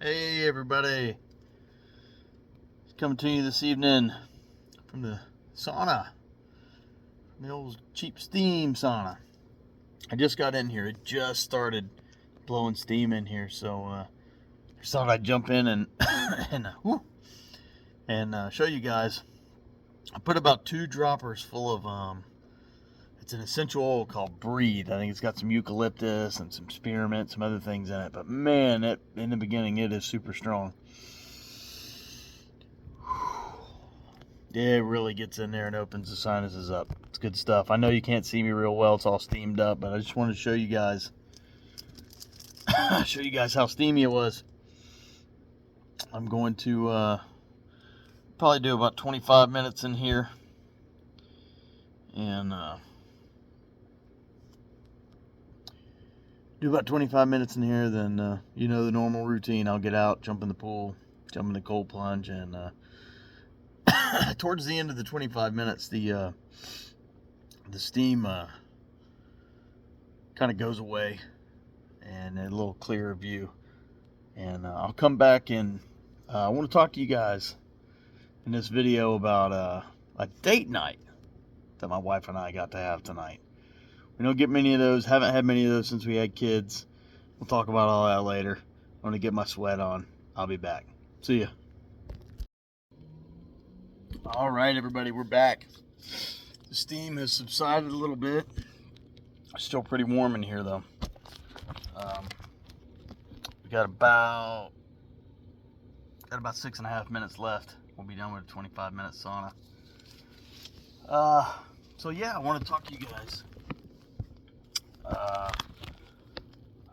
Hey everybody, coming to you this evening from the sauna, from the old cheap steam sauna. I just got in here, it just started blowing steam in here, so I just thought I'd jump in and show you guys. I put about 2 droppers full of it's an essential oil called Breathe. I think it's got some eucalyptus and some spearmint, some other things in it. But man, in the beginning, it is super strong. It really gets in there and opens the sinuses up. It's good stuff. I know you can't see me real well. It's all steamed up, but I just wanted to show you guys, how steamy it was. I'm going to probably do about 25 minutes in here, and then the normal routine. I'll get out, jump in the pool, jump in the cold plunge, and towards the end of the 25 minutes, the steam kind of goes away, and a little clearer view. And I'll come back and I want to talk to you guys in this video about a date night that my wife and I got to have tonight. We don't get many of those, haven't had many of those since we had kids. We'll talk about all that later. I'm going to get my sweat on. I'll be back. See ya. All right, everybody, we're back. The steam has subsided a little bit. It's still pretty warm in here, though. We got about 6.5 minutes left. We'll be done with a 25-minute sauna. So yeah, I want to talk to you guys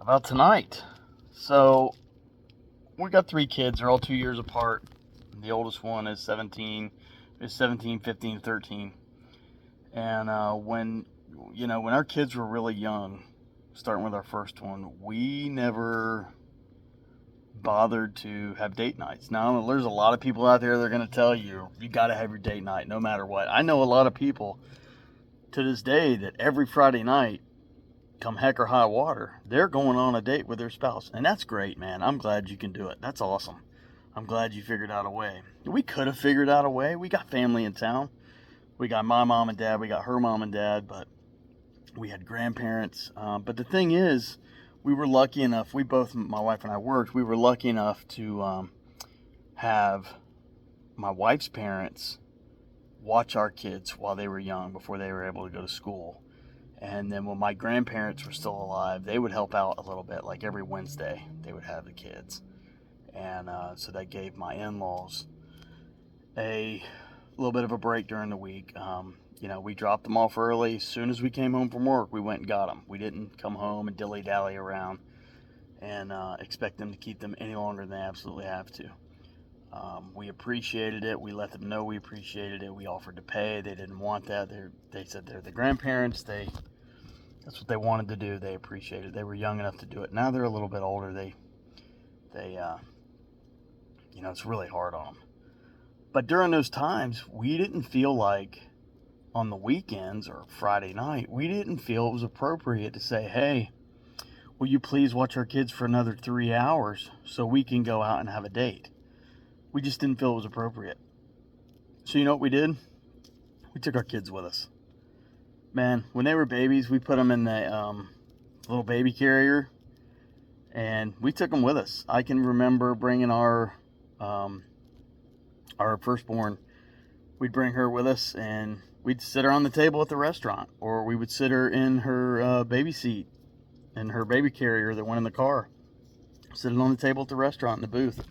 about tonight. So we got 3 kids. They're all 2 years apart. The oldest one is 17, 15, 13. And when our kids were really young, starting with our first one, we never bothered to have date nights. Now, there's a lot of people out there that are going to tell you got to have your date night no matter what. I know a lot of people to this day that every Friday night, come heck or high water, they're going on a date with their spouse. And that's great, man. I'm glad you can do it. That's awesome. I'm glad you figured out a way. We could have figured out a way. We got family in town. We got my mom and dad. We got her mom and dad. But we had grandparents. But the thing is, we were lucky enough. My wife and I worked. We were lucky enough to have my wife's parents watch our kids while they were young, before they were able to go to school. And then when my grandparents were still alive, they would help out a little bit. Like every Wednesday, they would have the kids. And so that gave my in-laws a little bit of a break during the week. We dropped them off early. As soon as we came home from work, we went and got them. We didn't come home and dilly-dally around and expect them to keep them any longer than they absolutely have to. We appreciated it. We let them know we appreciated it. We offered to pay. They didn't want that. They said they're the grandparents. That's what they wanted to do. They appreciated it. They were young enough to do it. Now they're a little bit older. It's really hard on them. But during those times, we didn't feel like, on the weekends or Friday night, we didn't feel it was appropriate to say, hey, will you please watch our kids for another 3 hours so we can go out and have a date? We just didn't feel it was appropriate. So you know what we did? We took our kids with us. Man, when they were babies, we put them in the little baby carrier, and we took them with us. I can remember bringing our firstborn. We'd bring her with us, and we'd sit her on the table at the restaurant, or we would sit her in her baby seat, in her baby carrier that went in the car, sit it on the table at the restaurant in the booth,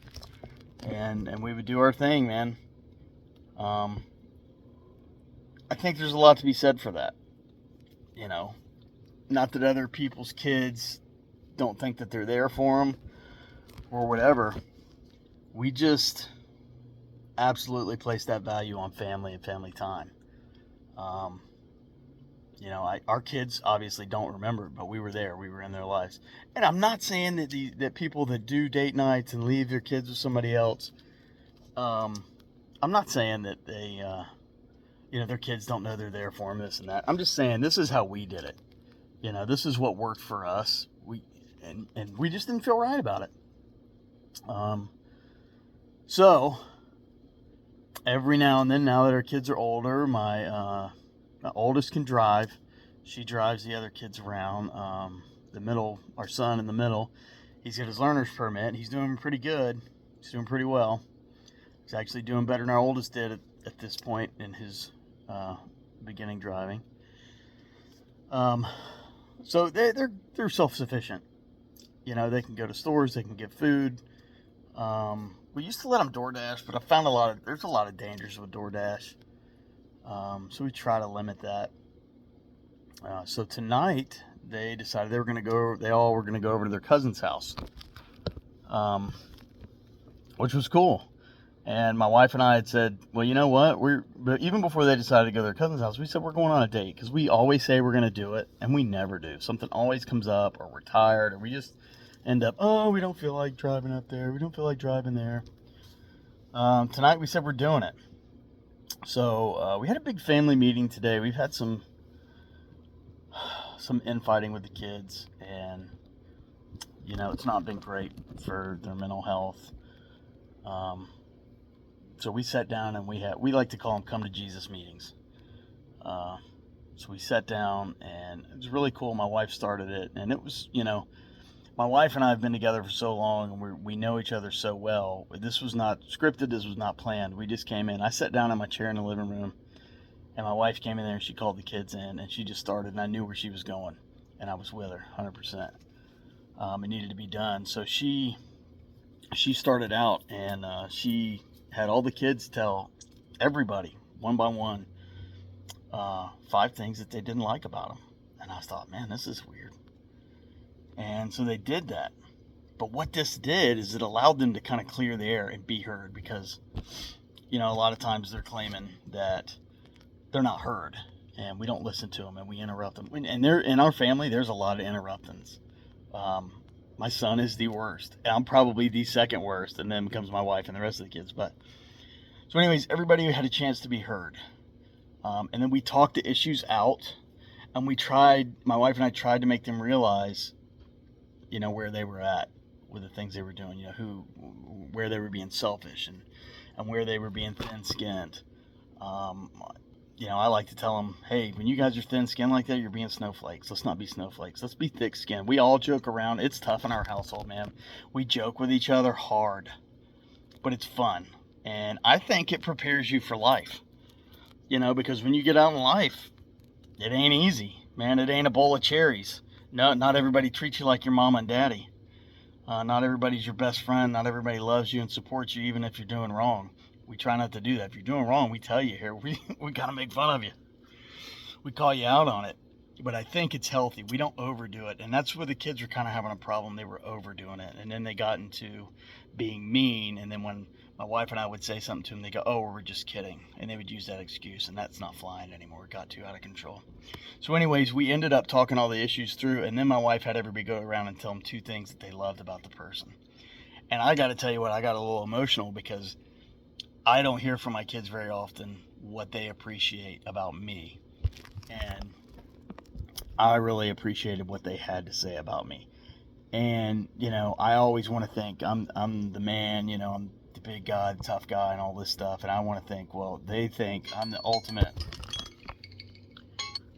and we would do our thing, man. I think there's a lot to be said for that. Not that other people's kids don't think that they're there for them or whatever. We just absolutely place that value on family and family time. Our kids obviously don't remember, but we were there. We were in their lives. And I'm not saying that people that do date nights and leave their kids with somebody else, I'm not saying that they, their kids don't know they're there for them, this and that. I'm just saying this is how we did it. This is what worked for us. We just didn't feel right about it. So every now and then, now that our kids are older, my oldest can drive. She drives the other kids around. The middle, our son in the middle, he's got his learner's permit. He's doing pretty good. He's doing pretty well. He's actually doing better than our oldest did at this point in his beginning driving. So they're self-sufficient. You know, they can go to stores, they can get food. We used to let them DoorDash, but I found there's a lot of dangers with DoorDash. So we try to limit that. So tonight they decided they all were gonna go over to their cousin's house, which was cool. And my wife and I had said, well, you know what? But even before they decided to go to their cousin's house, we said we're going on a date, because we always say we're going to do it, and we never do. Something always comes up, or we're tired, or we just end up, oh, we don't feel like driving up there. We don't feel like driving there. Tonight we said we're doing it. So we had a big family meeting today. We've had some infighting with the kids, and you know, it's not been great for their mental health. So we sat down and we like to call them come to Jesus meetings. So we sat down and it was really cool. My wife started it, and it was, you know, my wife and I have been together for so long, and we know each other so well. This was not scripted. This was not planned. We just came in. I sat down in my chair in the living room, and my wife came in there and she called the kids in, and she just started, and I knew where she was going, and I was with her 100%. It needed to be done. So she started out, and she had all the kids tell everybody one by one 5 things that they didn't like about them. And I thought, man, this is weird. And so they did that. But what this did is it allowed them to kind of clear the air and be heard, because, you know, a lot of times they're claiming that they're not heard, and we don't listen to them, and we interrupt them. And in our family, there's a lot of interruptions. My son is the worst. I'm probably the second worst, and then comes my wife and the rest of the kids. But so anyways, everybody had a chance to be heard. And then we talked the issues out, and my wife and I tried to make them realize, you know, where they were at with the things they were doing, you know, where they were being selfish, and where they were being thin-skinned. You know, I like to tell them, hey, when you guys are thin-skinned like that, you're being snowflakes. Let's not be snowflakes. Let's be thick-skinned. We all joke around. It's tough in our household, man. We joke with each other hard, but it's fun. And I think it prepares you for life, you know, because when you get out in life, it ain't easy, man. It ain't a bowl of cherries. No, not everybody treats you like your mama and daddy. Not everybody's your best friend. Not everybody loves you and supports you, even if you're doing wrong. We try not to do that. If you're doing wrong, we tell you here. We kind of make fun of you. We call you out on it. But I think it's healthy. We don't overdo it. And that's where the kids were kind of having a problem. They were overdoing it. And then they got into being mean. And then when my wife and I would say something to them, they go, oh, we're just kidding. And they would use that excuse. And that's not flying anymore. It got too out of control. So anyways, we ended up talking all the issues through. And then my wife had everybody go around and tell them 2 things that they loved about the person. And I got to tell you what, I got a little emotional, because I don't hear from my kids very often what they appreciate about me. And I really appreciated what they had to say about me. And, you know, I always want to think I'm the man, you know, I'm the big guy, the tough guy, and all this stuff. And I want to think, well, they think I'm the ultimate.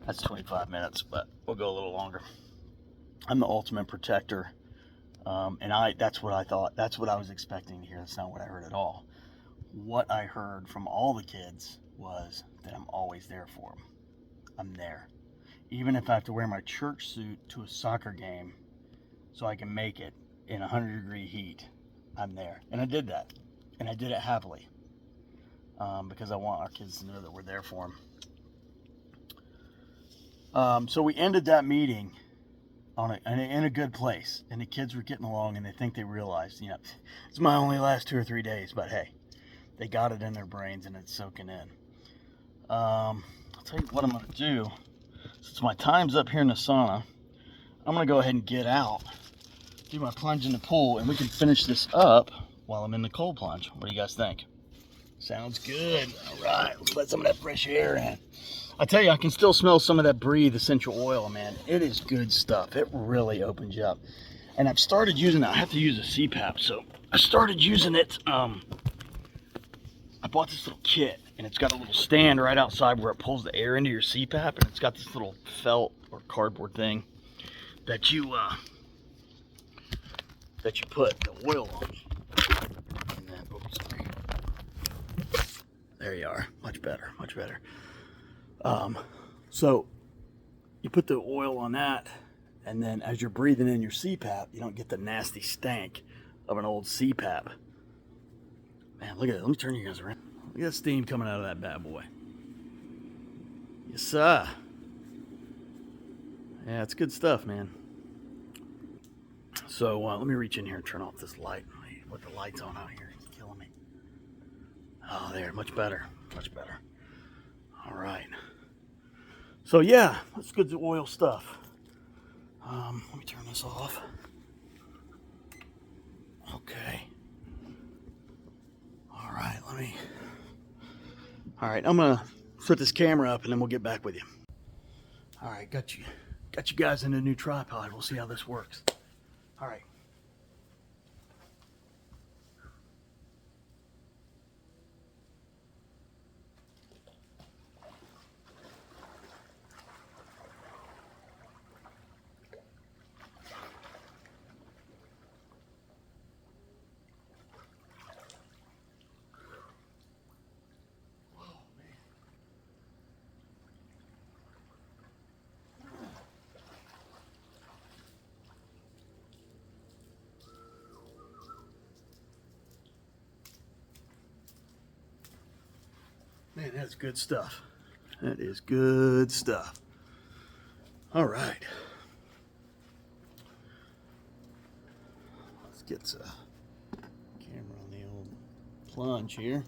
That's 25 minutes, but we'll go a little longer. I'm the ultimate protector. And that's what I thought. That's what I was expecting to hear. That's not what I heard at all. What I heard from all the kids was that I'm always there for them. I'm there. Even if I have to wear my church suit to a soccer game so I can make it in 100-degree heat, I'm there. And I did that. And I did it happily. Because I want our kids to know that we're there for them. So we ended that meeting in a good place. And the kids were getting along, and they think they realized, you know, it's my only last 2 or 3 days, but hey, they got it in their brains and it's soaking in. I'll tell you what I'm going to do. Since my time's up here in the sauna, I'm going to go ahead and get out, do my plunge in the pool, and we can finish this up while I'm in the cold plunge. What do you guys think? Sounds good. All right, let's let some of that fresh air in. I tell you, I can still smell some of that Breathe essential oil, man. It is good stuff. It really opens you up. And I've started using it. I have to use a CPAP, so I started using it. I bought this little kit, and it's got a little stand right outside where it pulls the air into your CPAP, and it's got this little felt or cardboard thing that you put the oil on. And then, oops, sorry. There you are. Much better, much better. So you put the oil on that, and then as you're breathing in your CPAP, you don't get the nasty stank of an old CPAP. Man, look at it. Let me turn you guys around. Look at that steam coming out of that bad boy. Yes, sir. Yeah, it's good stuff, man. So let me reach in here and turn off this light. What the light's on out here, it's killing me. Oh, there, much better, much better. All right. So yeah, that's good oil stuff. Let me turn this off. Okay. All right, I'm gonna set this camera up and then we'll get back with you. All right, got you guys in a new tripod. We'll see how this works. All right. Man, that's good stuff. That is good stuff. All right. Let's get the camera on the old plunge here.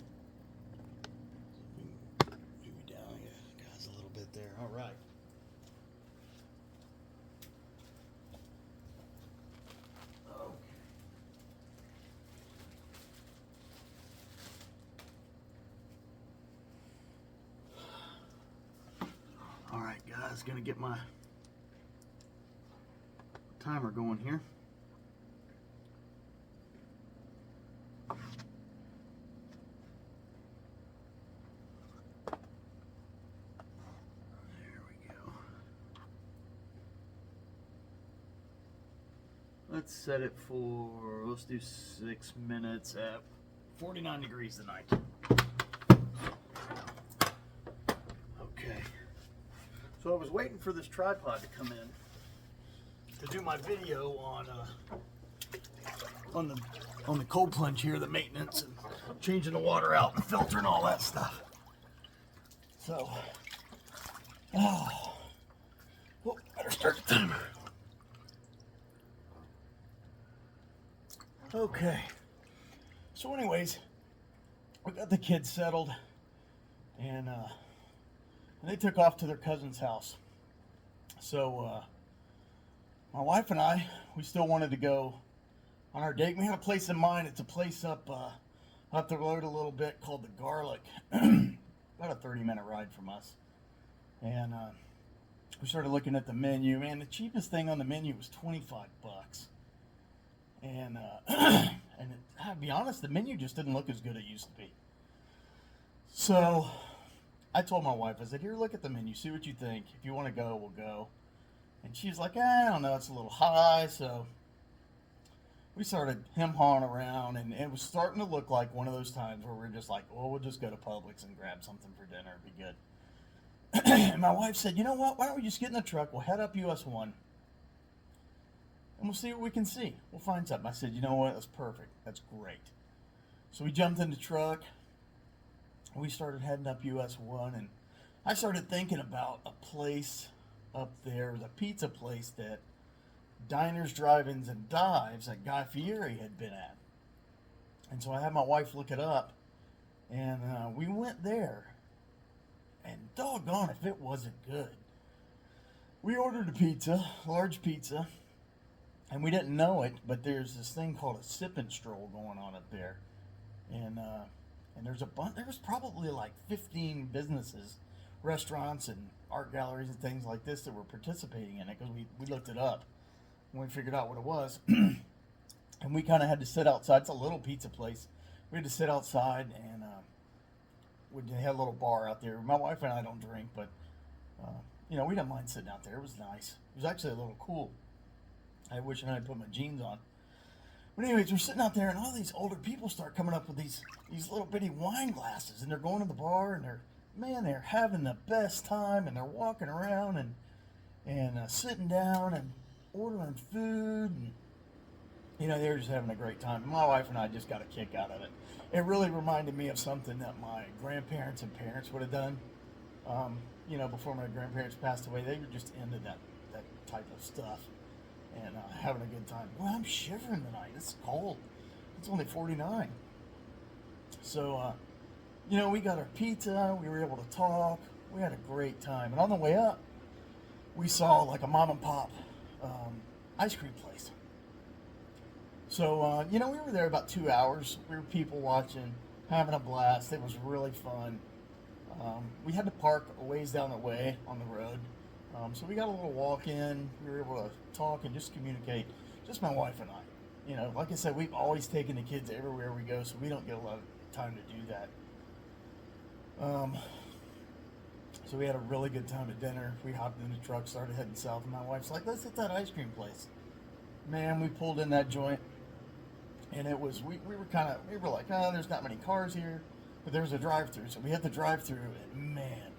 Maybe down, guys, a little bit there. All right. All right, guys, gonna get my timer going here. There we go. Let's set it for, let's do 6 minutes at 49 degrees tonight. Okay. So I was waiting for this tripod to come in to do my video on the cold plunge here, the maintenance and changing the water out and the filter and all that stuff. So, better start the timer. Okay. So, anyways, we got the kids settled, and they took off to their cousin's house. So, my wife and I, we still wanted to go on our date. We had a place in mind. It's a place up the road a little bit called the Garlic. About a 30-minute ride from us. And we started looking at the menu. Man, the cheapest thing on the menu was $25. And I'll be honest, the menu just didn't look as good as it used to be. So I told my wife, I said, here, look at the menu, see what you think. If you want to go, we'll go. And she's like, I don't know, it's a little high. So we started hem-hawing around, and it was starting to look like one of those times where we're just like, well, we'll just go to Publix and grab something for dinner. It'd be good. And my wife said, you know what, why don't we just get in the truck, we'll head up US 1, and we'll see what we can see. We'll find something. I said, you know what, that's perfect. That's great. So we jumped in the truck. We started heading up US 1, and I started thinking about a place up there. It was a pizza place that Diners, Drive-Ins, and Dives that Guy Fieri had been at. And so I had my wife look it up, and we went there. And doggone if it wasn't good. We ordered a pizza, large pizza, and we didn't know it, but there's this thing called a sip and stroll going on up there. And there's a bunch, there was probably like 15 businesses restaurants and art galleries and things like this that were participating in it, because we looked it up and we figured out what it was. And we kind of had to sit outside. It's a little pizza place. We had to sit outside, and they had a little bar out there. My wife and I don't drink, but we didn't mind sitting out there. It was nice. It was actually a little cool. I wish I had put my jeans on. But anyways, we're sitting out there, and all these older people start coming up with these little bitty wine glasses, and they're going to the bar, and they're having the best time, and they're walking around and sitting down and ordering food, and they were just having a great time. My wife and I just got a kick out of it. It really reminded me of something that my grandparents and parents would have done. Before my grandparents passed away, they were just into that type of stuff and having a good time. Well, I'm shivering tonight. It's cold. It's only 49. So, we got our pizza. We were able to talk. We had a great time. And on the way up, we saw like a mom and pop ice cream place. So, we were there about 2 hours. We were people watching, having a blast. It was really fun. We had to park a ways down the way on the road. So we got a little walk in. We were able to talk and just communicate. Just my wife and I. Like I said, we've always taken the kids everywhere we go, so we don't get a lot of time to do that. So we had a really good time at dinner. We hopped in the truck, started heading south, and my wife's like, let's hit that ice cream place. Man, we pulled in that joint, and it was, we were like, oh, there's not many cars here, but there was a drive-thru, so we had the drive-thru, and man,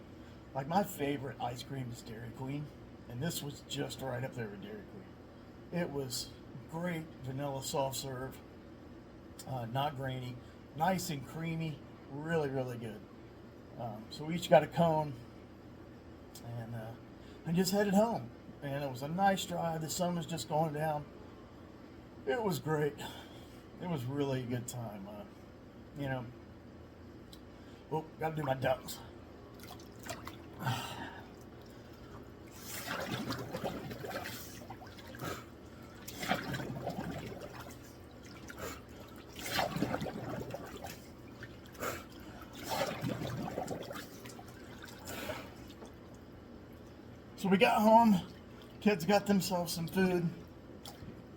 like my favorite ice cream is Dairy Queen, and this was just right up there with Dairy Queen. It was great vanilla soft serve, not grainy, nice and creamy, really, really good. So we each got a cone, and I just headed home, and it was a nice drive. The sun was just going down. It was great. It was really a good time. Got to do my ducks. So we got home, kids got themselves some food.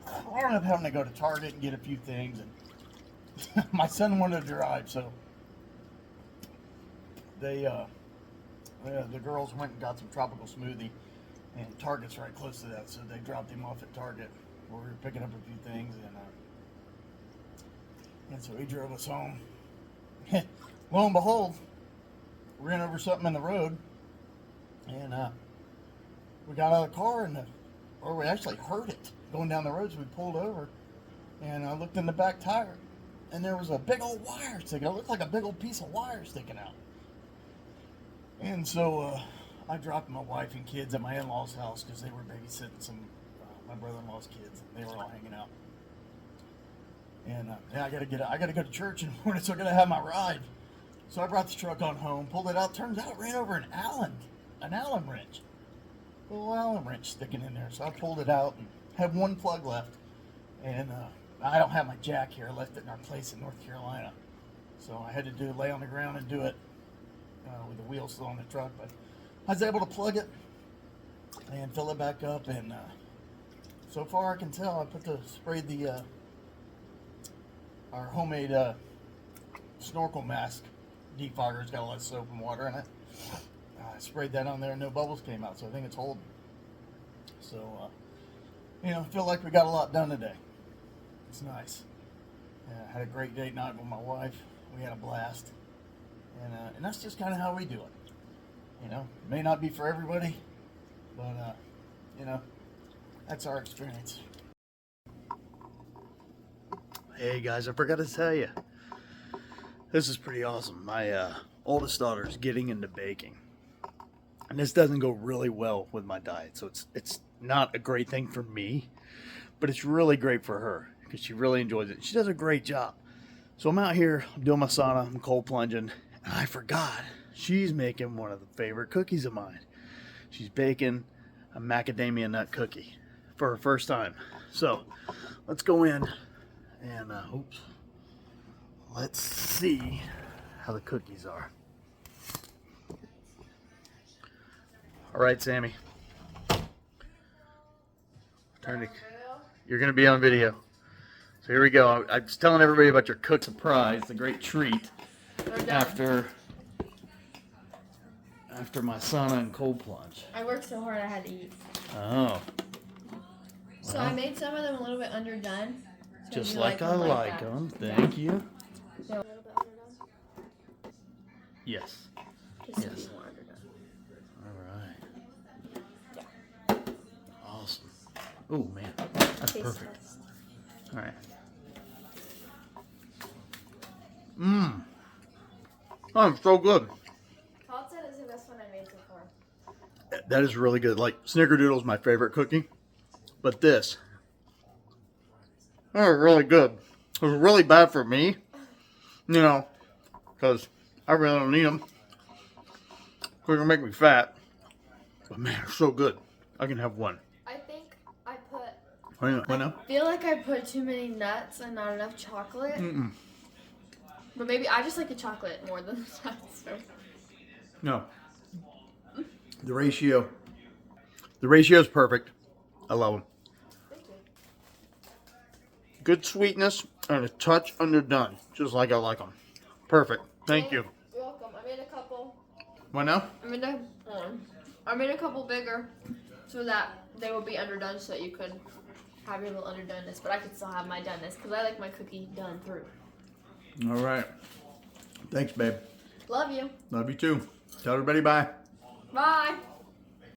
I ended up having to go to Target and get a few things, and my son wanted to drive, so the girls went and got some tropical smoothie, and Target's right close to that, so they dropped him off at Target where we were picking up a few things, and so he drove us home. Lo and behold, we ran over something in the road, and we got out of the car, or we actually heard it going down the road, so we pulled over, and I looked in the back tire, and there was a big old wire sticking out. It looked like a big old piece of wire sticking out. And so I dropped my wife and kids at my in-laws' house because they were babysitting some my brother-in-law's kids, and they were all hanging out. And I gotta go to church in the morning, so I gotta have my ride. So I brought the truck on home, pulled it out. Turns out it ran over an Allen wrench. A little Allen wrench sticking in there. So I pulled it out and had one plug left. And I don't have my jack here. I left it in our place in North Carolina. So I had to lay on the ground and do it with the wheel still on the truck. But I was able to plug it and fill it back up. And so far I can tell, I sprayed our homemade snorkel mask defogger. It's got a lot of soap and water in it. I sprayed that on there and no bubbles came out, so I think it's holding. So, I feel like we got a lot done today. It's nice. I had a great date night with my wife. We had a blast. And that's just kind of how we do it. It may not be for everybody, but, that's our experience. Hey guys, I forgot to tell you. This is pretty awesome. My oldest daughter is getting into baking. And this doesn't go really well with my diet, so it's not a great thing for me, but it's really great for her because she really enjoys it. She does a great job. So I'm out here, I'm doing my sauna, I'm cold plunging, and I forgot she's making one of the favorite cookies of mine. She's baking a macadamia nut cookie for her first time. So let's go in and let's see how the cookies are. All right, Sammy. You're going to be on video. So here we go. I was telling everybody about your cook surprise, the great treat after my sauna and cold plunge. I worked so hard I had to eat. Oh. So I made some of them a little bit underdone. So just like I like them. Thank you. So a little bit underdone? Yes. Just Yes. more underdone. All right. Yeah. Awesome. Oh, man. That's Taste perfect. test. All right. Mmm. Oh, it's so good. Todd said it's the best one I made so far. That is really good. Like, snickerdoodle is my favorite cookie. But this, they're really good. It was really bad for me, you know, because I really don't need them. They're going to make me fat. But man, they're so good. I can have one. I think I put... What now? I feel like I put too many nuts and not enough chocolate. Mm-mm. But maybe I just like the chocolate more than the nuts. So. No. The ratio is perfect. I love them. Thank you. Good sweetness and a touch underdone, just like I like them. Perfect. Thank you. You're welcome. I made a couple. What now? I made a couple bigger so that they will be underdone so that you could have your little underdoneness, but I could still have my doneness because I like my cookie done through. All right. Thanks, babe. Love you. Love you too. Tell everybody bye. Bye.